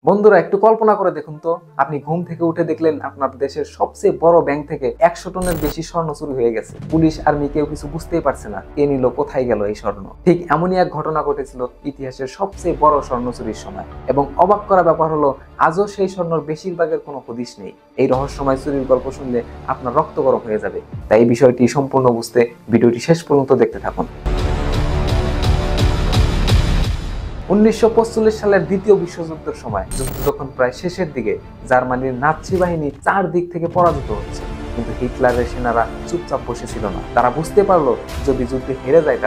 বন্ধুরা একটু কল্পনা করে দেখুন তো, আপনি ঘুম থেকে উঠে দেখলেন আপনার দেশের সবচেয়ে বড় ব্যাংক থেকে 100 টনের বেশি স্বর্ণ চুরি হয়ে গেছে। পুলিশ আর্মি কেউ কিছু বুঝতেই পারছে না কে নিল, কোথায় গেল এই স্বর্ণ। ঠিক এমনই এক ঘটনা ঘটেছিল ইতিহাসের সবচেয়ে বড় স্বর্ণ চুরির সময়। এবং অবাক করা ব্যাপার হলো, আজও সেই স্বর্ণর বেশিরভাগের কোনো হদিশ নেই। এই রহস্যময় চুরির গল্প শুনলে আপনার রক্ত গরম হয়ে যাবে। তাই এই বিষয়টি সম্পূর্ণ বুঝতে ভিডিওটি শেষ পর্যন্ত দেখতে থাকুন। 1945 সালের দ্বিতীয় বিশ্বযুদ্ধের সময় যুদ্ধ যখন প্রায় শেষের দিকে, জার্মানির নাৎসি বাহিনী চার দিক থেকে পরাজিত হচ্ছে, কিন্তু হিটলারের সেনারা চুপচাপ বসেছিল না। তারা বুঝতে পারলো যদি যুদ্ধে হেরে যায়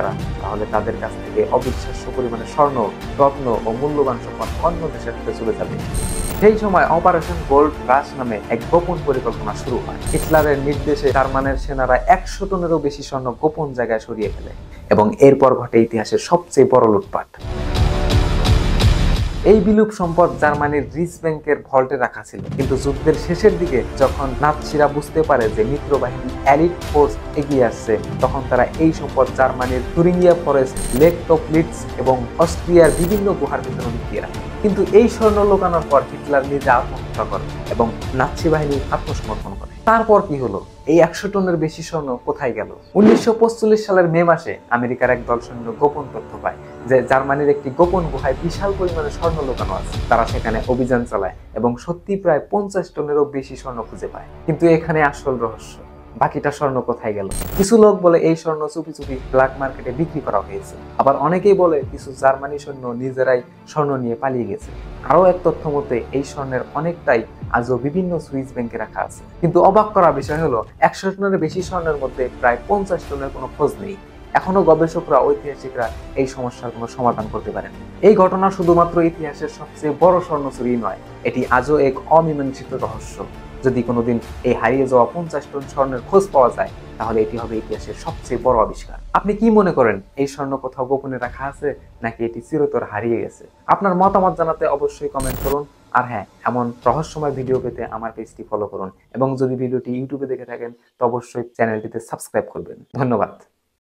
তাহলে তাদের কাছ থেকে অবিশ্বাস্য পরিমাণে স্বর্ণ, রত্ন ও মূল্যবান সম্পদ অন্য দেশের হাতে চলে যাবে। সেই সময় অপারেশন গোল্ড রাশ নামে এক গোপন পরিকল্পনা শুরু হয়। হিটলারের নির্দেশে জার্মানের সেনারা 100 টনেরও বেশি স্বর্ণ গোপন জায়গায় সরিয়ে ফেলে এবং এরপর ঘটে ইতিহাসের সবচেয়ে বড় লুটপাট। এই বিলুপ সম্পদ জার্মানির রিস ব্যাংকের ভল্টে রাখা ছিল, কিন্তু যুদ্ধের শেষের দিকে যখন নাৎসিরা বুঝতে পারে যে মিত্র বাহিনী এলিট ফোর্স এগিয়ে আসছে, তখন তারা এই সম্পদ জার্মানির থুরিঙ্গিয়া ফরেস্ট, লেক টপলিটস এবং অস্ট্রিয়ার বিভিন্ন গুহার ভিতরে লুকিয়ে রাখে। কিন্তু এই স্বর্ণ লুকানোর পর হিটলার নিজে আত্মহত্যা করে এবং নাৎসি বাহিনী আত্মসমর্পণ করে। তারপর কি হলো? এই 100 টনের বেশি স্বর্ণ কোথায় গেল? 1945 সালের মে মাসে আমেরিকার এক দল সৈন্য গোপন তথ্য পায় যে জার্মানির একটি গোপন গুহায় বিশাল পরিমাণে স্বর্ণ লুকানো আছে। তারা সেখানে অভিযান চালায় এবং সত্যি প্রায় 50 টনেরও বেশি স্বর্ণ খুঁজে পায়। কিন্তু এখানে আসল রহস্য, বাকিটা স্বর্ণ কোথায় গেল? কিছু লোক বলে এই স্বর্ণ চুপি চুপি ব্ল্যাক মার্কেটে বিক্রি করা হয়েছে, আবার অনেকেই বলে কিছু জার্মানি সৈন্য নিজেরাই স্বর্ণ নিয়ে পালিয়ে গেছে। আরো এক তথ্য মতে এই স্বর্ণের অনেকটাই আজও বিভিন্ন সুইস ব্যাংকে রাখা আছে। কিন্তু অবাক করা বিষয় হলো, 100 টনের বেশি স্বর্ণের মধ্যে প্রায় 50 টনের কোনো খোঁজ নেই। এখনো গবেষকরা, ঐতিহাসিকরা এই সমস্যার কোনো সমাধান করতে পারেন। এই ঘটনা শুধুমাত্র ইতিহাসের সবচেয়ে বড় স্বর্ণ চুরি নয়, এটি আজও এক অমীমাংসিত রহস্য। যদি কোনোদিন এই হারিয়ে যাওয়া 50 টন স্বর্ণের খোঁজ পাওয়া যায়, তাহলে এটি হবে ইতিহাসের সবচেয়ে বড় আবিষ্কার। আপনি কি মনে করেন, এই স্বর্ণ কোথাও গোপনে রাখা আছে নাকি এটি চিরতর হারিয়ে গেছে? আপনার মতামত জানাতে অবশ্যই কমেন্ট করুন। আর হ্যাঁ, এমন রহস্যময় ভিডিও পেতে আমার পেজটি ফলো করুন এবং যদি ভিডিওটি ইউটিউবে দেখে থাকেন তো অবশ্যই চ্যানেলটিতে সাবস্ক্রাইব করবেন। ধন্যবাদ।